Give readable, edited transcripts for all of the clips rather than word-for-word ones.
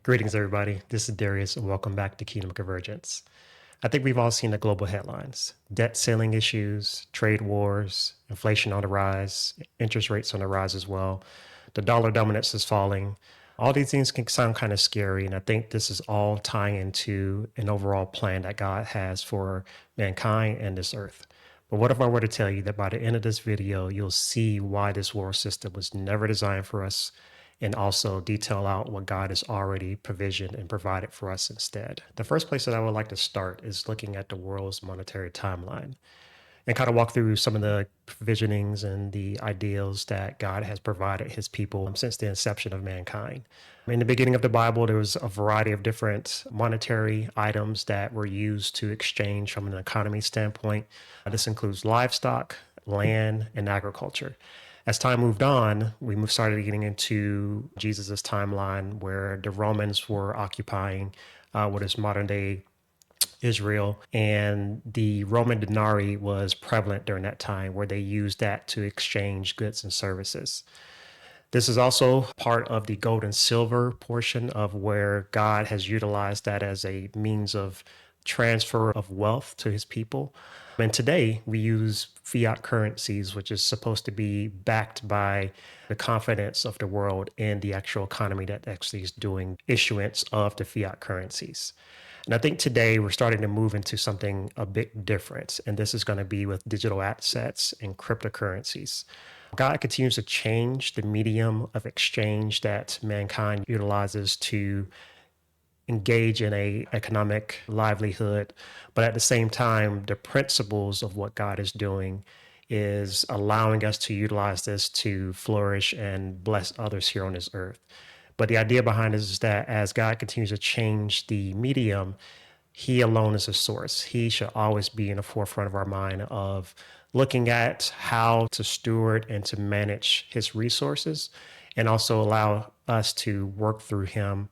Greetings, everybody. This is Darius, and welcome back to Kingdom Convergence. I think we've all seen the global headlines: debt ceiling issues, trade wars, inflation on the rise, interest rates on the rise as well. The dollar dominance is falling. All these things can sound kind of scary, and I think this is all tying into an overall plan that God has for mankind and this earth. But what if I were to tell you that by the end of this video, you'll see why this world system was never designed for us, and also detail out what God has already provisioned and provided for us instead? The first place that I would like to start is looking at the world's monetary timeline and kind of walk through some of the provisionings and the ideals that God has provided his people since the inception of mankind. In the beginning of the Bible, there was a variety of different monetary items that were used to exchange from an economy standpoint. This includes livestock, land, and agriculture. As time moved on, we started getting into Jesus's timeline where the Romans were occupying what is modern day Israel, and the Roman denarii was prevalent during that time where they used that to exchange goods and services. This is also part of the gold and silver portion of where God has utilized that as a means of transfer of wealth to his people. And today we use fiat currencies, which is supposed to be backed by the confidence of the world in the actual economy that actually is doing issuance of the fiat currencies. And I think today we're starting to move into something a bit different. And this is going to be with digital assets and cryptocurrencies. God continues to change the medium of exchange that mankind utilizes to engage in a economic livelihood. But at the same time, the principles of what God is doing is allowing us to utilize this to flourish and bless others here on this earth. But the idea behind it is that as God continues to change the medium, he alone is a source. He should always be in the forefront of our mind of looking at how to steward and to manage his resources, and also allow us to work through him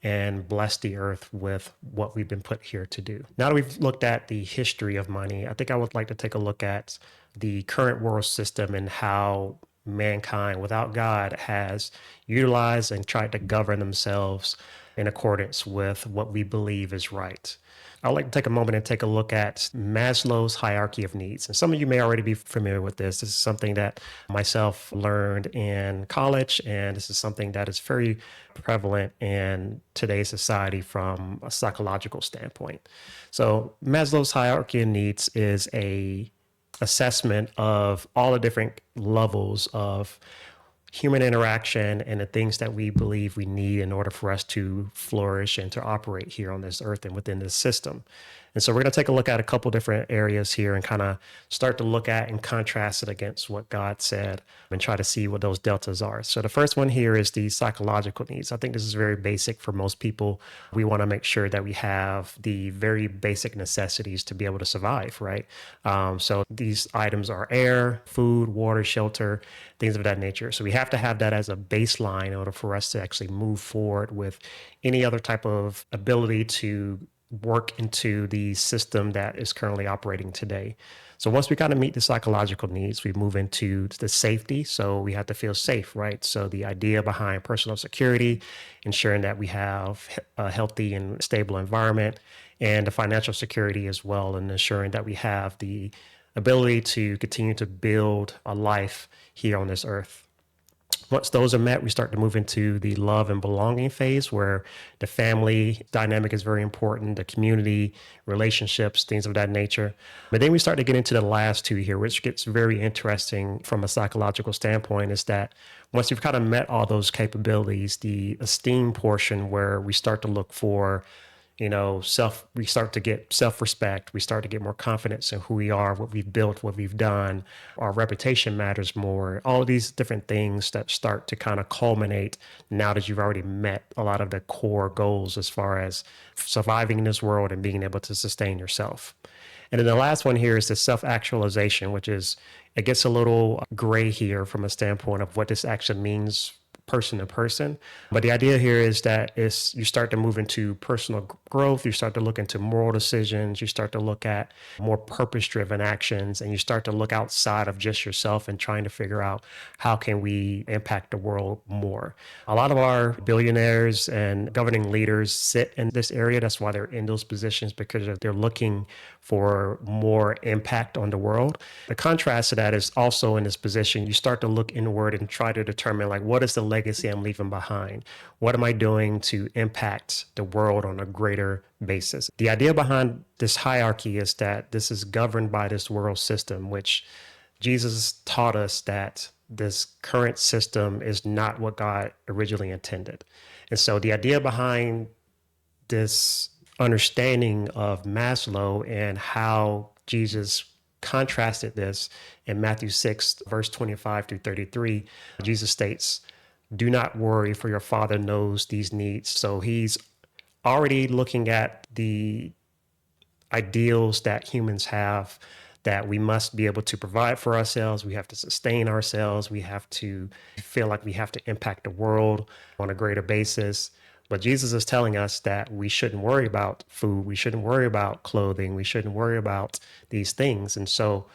and bless the earth with what we've been put here to do. Now that we've looked at the history of money, I think I would like to take a look at the current world system and how mankind without God has utilized and tried to govern themselves in accordance with what we believe is right. I'd like to take a moment and take a look at Maslow's hierarchy of needs. And some of you may already be familiar with this. This is something that myself learned in college, and this is something that is very prevalent in today's society from a psychological standpoint. So Maslow's hierarchy of needs is a assessment of all the different levels of human interaction and the things that we believe we need in order for us to flourish and to operate here on this earth and within this system. And so we're going to take a look at a couple different areas here and kind of start to look at and contrast it against what God said and try to see what those deltas are. So the first one here is the psychological needs. I think this is very basic for most people. We want to make sure that we have the very basic necessities to be able to survive, right? So these items are air, food, water, shelter, things of that nature. So we have to have that as a baseline in order for us to actually move forward with any other type of ability to work into the system that is currently operating today. So once we kind of meet the psychological needs, we move into the safety. So we have to feel safe, right? So the idea behind personal security, ensuring that we have a healthy and stable environment, and the financial security as well, and ensuring that we have the ability to continue to build a life here on this earth. Once those are met, we start to move into the love and belonging phase where the family dynamic is very important, the community, relationships, things of that nature. But then we start to get into the last two here, which gets very interesting from a psychological standpoint, is that once you've kind of met all those capabilities, the esteem portion where we start to look for we start to get self-respect. We start to get more confidence in who we are, what we've built, what we've done. Our reputation matters more. All of these different things that start to kind of culminate now that you've already met a lot of the core goals as far as surviving in this world and being able to sustain yourself. And then the last one here is the self-actualization, which is, it gets a little gray here from a standpoint of what this actually means person to person. But the idea here is that you start to move into personal growth, you start to look into moral decisions, you start to look at more purpose-driven actions, and you start to look outside of just yourself and trying to figure out how can we impact the world more. A lot of our billionaires and governing leaders sit in this area. That's why they're in those positions, because they're looking for more impact on the world. The contrast to that is also in this position, you start to look inward and try to determine, like, what is the legacy I'm leaving behind? What am I doing to impact the world on a greater basis? The idea behind this hierarchy is that this is governed by this world system, which Jesus taught us that this current system is not what God originally intended. And so the idea behind this understanding of Maslow and how Jesus contrasted this in Matthew 6, verse 25 through 33, Jesus states, "Do not worry, for your Father knows these needs." So he's already looking at the ideals that humans have, that we must be able to provide for ourselves. We have to sustain ourselves. We have to feel like we have to impact the world on a greater basis. But Jesus is telling us that we shouldn't worry about food. We shouldn't worry about clothing. We shouldn't worry about these things. And so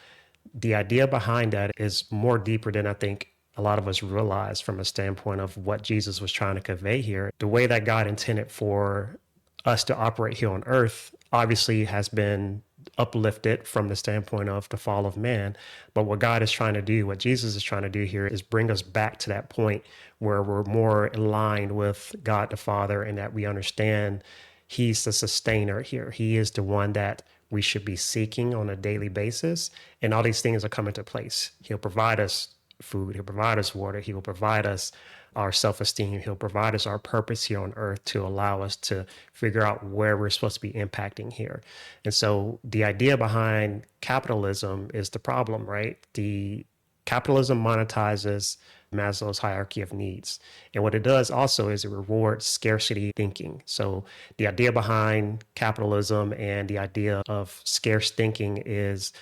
the idea behind that is more deeper than I think a lot of us realize from a standpoint of what Jesus was trying to convey here. The way that God intended for us to operate here on earth obviously has been uplifted from the standpoint of the fall of man. But what God is trying to do, what Jesus is trying to do here, is bring us back to that point where we're more aligned with God the Father, and that we understand He's the sustainer here. He is the one that we should be seeking on a daily basis. And all these things are coming to place. He'll provide us food. He'll provide us water. He will provide us our self-esteem. He'll provide us our purpose here on earth to allow us to figure out where we're supposed to be impacting here. And so the idea behind capitalism is the problem, right? The capitalism monetizes Maslow's hierarchy of needs. And what it does also is it rewards scarcity thinking. So the idea behind capitalism and the idea of scarce thinking is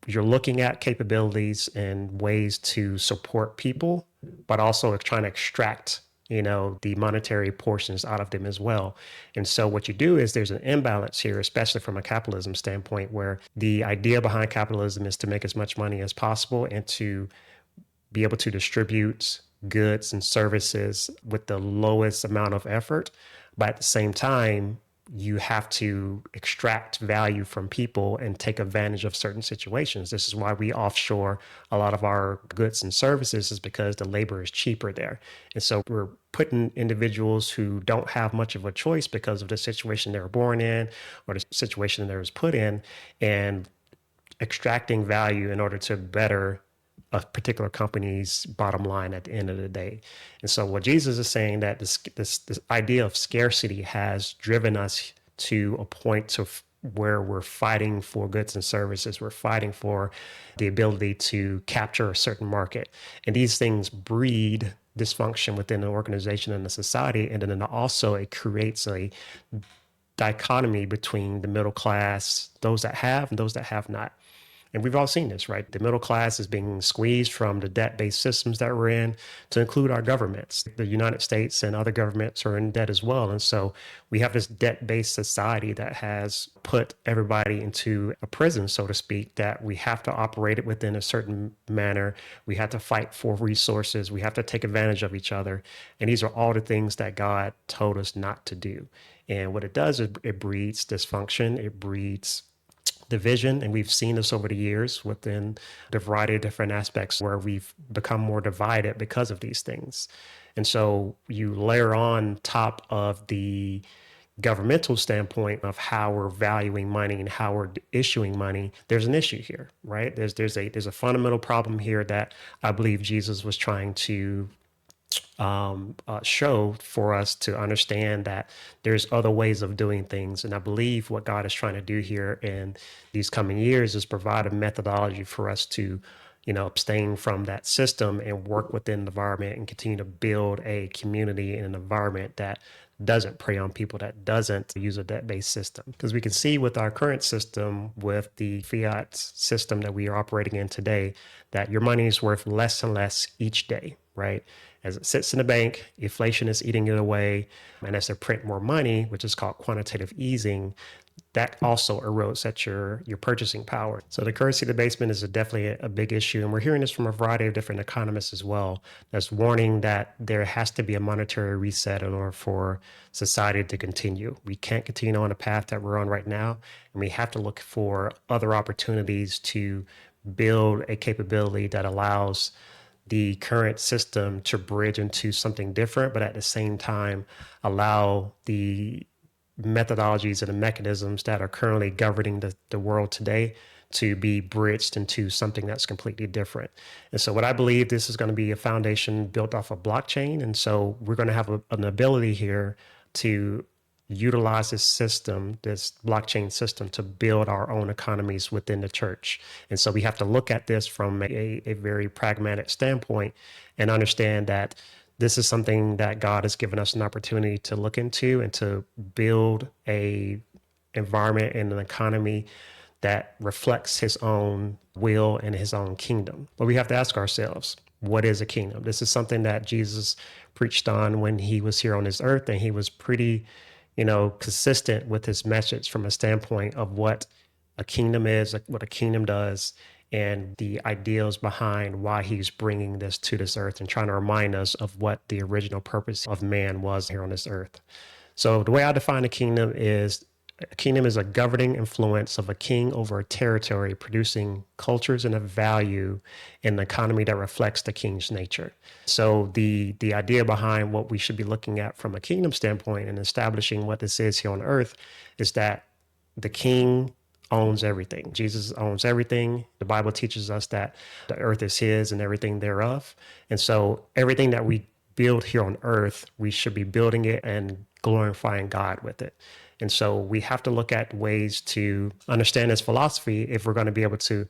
you're looking at capabilities and ways to support people, but also trying to extract, the monetary portions out of them as well. And so what you do is there's an imbalance here, especially from a capitalism standpoint, where the idea behind capitalism is to make as much money as possible and to be able to distribute goods and services with the lowest amount of effort. But at the same time, you have to extract value from people and take advantage of certain situations. This is why we offshore a lot of our goods and services, is because the labor is cheaper there. And so we're putting individuals who don't have much of a choice because of the situation they were born in or the situation they was put in, and extracting value in order to better a particular company's bottom line at the end of the day. And so what Jesus is saying, that this idea of scarcity has driven us to a point to where we're fighting for goods and services. We're fighting for the ability to capture a certain market. And these things breed dysfunction within an organization and a society. And then also it creates a dichotomy between the middle class, those that have and those that have not. And we've all seen this, right? The middle class is being squeezed from the debt-based systems that we're in, to include our governments. The United States and other governments are in debt as well. And so we have this debt-based society that has put everybody into a prison, so to speak, that we have to operate it within a certain manner. We have to fight for resources. We have to take advantage of each other. And these are all the things that God told us not to do. And what it does is it breeds dysfunction. It breeds division. And we've seen this over the years within the variety of different aspects where we've become more divided because of these things. And so you layer on top of the governmental standpoint of how we're valuing money and how we're issuing money, there's an issue here, right? There's a fundamental problem here that I believe Jesus was trying to show for us to understand that there's other ways of doing things. And I believe what God is trying to do here in these coming years is provide a methodology for us to, abstain from that system and work within the environment and continue to build a community and an environment that doesn't prey on people, that doesn't use a debt-based system. Because we can see with our current system, with the fiat system that we are operating in today, that your money is worth less and less each day, right? As it sits in the bank, inflation is eating it away. And as they print more money, which is called quantitative easing, that also erodes at your purchasing power. So the currency debasement is definitely a big issue. And we're hearing this from a variety of different economists as well, that's warning that there has to be a monetary reset in order for society to continue. We can't continue on the path that we're on right now. And we have to look for other opportunities to build a capability that allows the current system to bridge into something different, but at the same time allow the methodologies and the mechanisms that are currently governing the world today to be bridged into something that's completely different. And so what I believe, this is going to be a foundation built off of blockchain. And so we're going to have an ability here to utilize this system, this blockchain system, to build our own economies within the church. And so we have to look at this from a very pragmatic standpoint and understand that this is something that God has given us an opportunity to look into and to build a environment and an economy that reflects his own will and his own kingdom. But we have to ask ourselves, what is a kingdom? This is something that Jesus preached on when he was here on this earth, and he was pretty, consistent with his message from a standpoint of what a kingdom is, what a kingdom does, and the ideals behind why he's bringing this to this earth and trying to remind us of what the original purpose of man was here on this earth. So the way I define a kingdom is a governing influence of a king over a territory, producing cultures and a value in the economy that reflects the king's nature. So the idea behind what we should be looking at from a kingdom standpoint and establishing what this is here on earth is that the king owns everything. Jesus owns everything. The Bible teaches us that the earth is his and everything thereof. And so everything that we build here on earth, we should be building it and glorifying God with it. And so we have to look at ways to understand this philosophy if we're going to be able to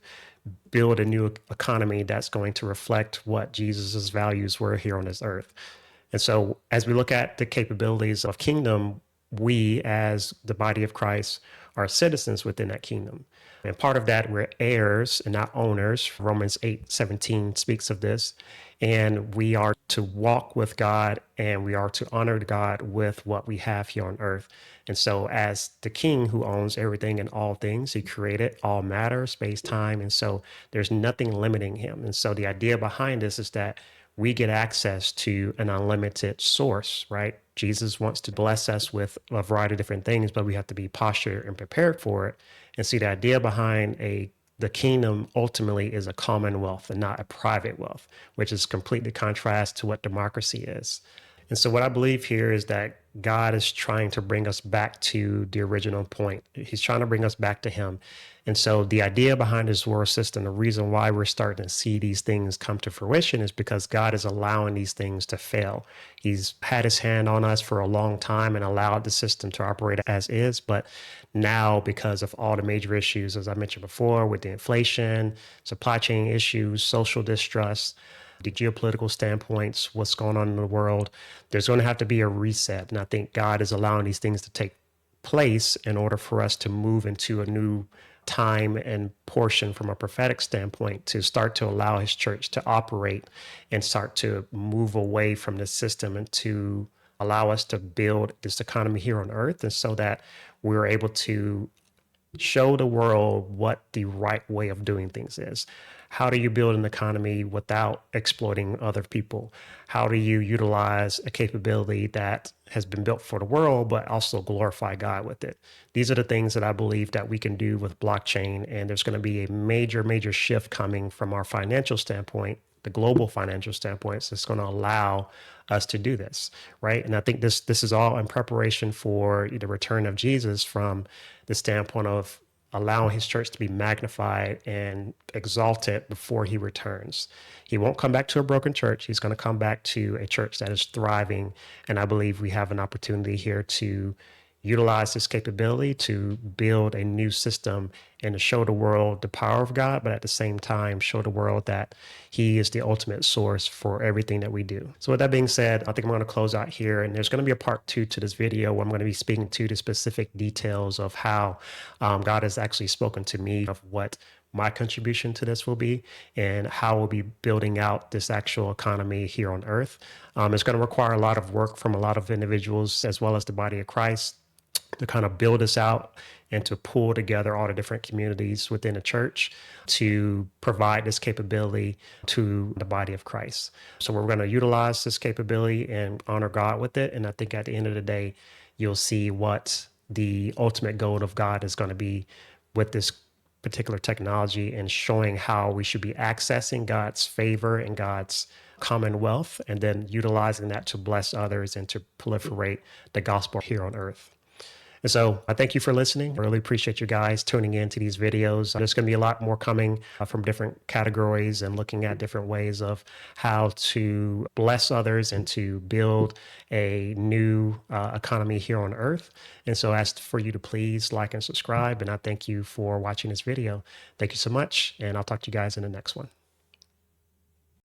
build a new economy that's going to reflect what Jesus's values were here on this earth. And so as we look at the capabilities of kingdom, we as the body of Christ are citizens within that kingdom. And part of that, we're heirs and not owners. Romans 8:17 speaks of this. And we are to walk with God and we are to honor God with what we have here on earth. And so as the king who owns everything and all things, he created all matter, space, time. And so there's nothing limiting him. And so the idea behind this is that we get access to an unlimited source, right? Jesus wants to bless us with a variety of different things, but we have to be postured and prepared for it. And see, the idea behind the kingdom ultimately is a commonwealth and not a private wealth, which is completely contrast to what democracy is. And so what I believe here is that God is trying to bring us back to the original point. He's trying to bring us back to him. And so the idea behind this world system, the reason why we're starting to see these things come to fruition is because God is allowing these things to fail. He's had his hand on us for a long time and allowed the system to operate as is. But now, because of all the major issues, as I mentioned before, with the inflation, supply chain issues, social distrust, the geopolitical standpoints, what's going on in the world, there's going to have to be a reset. And I think God is allowing these things to take place in order for us to move into a new time and portion from a prophetic standpoint to start to allow his church to operate and start to move away from the system and to allow us to build this economy here on earth. And so that we're able to show the world what the right way of doing things is. How do you build an economy without exploiting other people? How do you utilize a capability that has been built for the world, but also glorify God with it? These are the things that I believe that we can do with blockchain. And there's going to be a major, major shift coming from our financial standpoint, the global financial standpoint. So it's going to allow us to do this, right? And I think this is all in preparation for the return of Jesus from the standpoint of allowing his church to be magnified and exalted before he returns. He won't come back to a broken church. He's going to come back to a church that is thriving. And I believe we have an opportunity here to utilize this capability to build a new system and to show the world the power of God, but at the same time, show the world that he is the ultimate source for everything that we do. So with that being said, I think I'm going to close out here, and there's going to be a part 2 to this video where I'm going to be speaking to the specific details of how God has actually spoken to me of what my contribution to this will be and how we'll be building out this actual economy here on earth. It's going to require a lot of work from a lot of individuals as well as the body of Christ to kind of build us out and to pull together all the different communities within the church to provide this capability to the body of Christ. So we're going to utilize this capability and honor God with it. And I think at the end of the day, you'll see what the ultimate goal of God is going to be with this particular technology and showing how we should be accessing God's favor and God's commonwealth and then utilizing that to bless others and to proliferate the gospel here on earth. And so I thank you for listening. I really appreciate you guys tuning in to these videos. There's going to be a lot more coming from different categories and looking at different ways of how to bless others and to build a new economy here on earth. And so I ask for you to please like and subscribe. And I thank you for watching this video. Thank you so much. And I'll talk to you guys in the next one.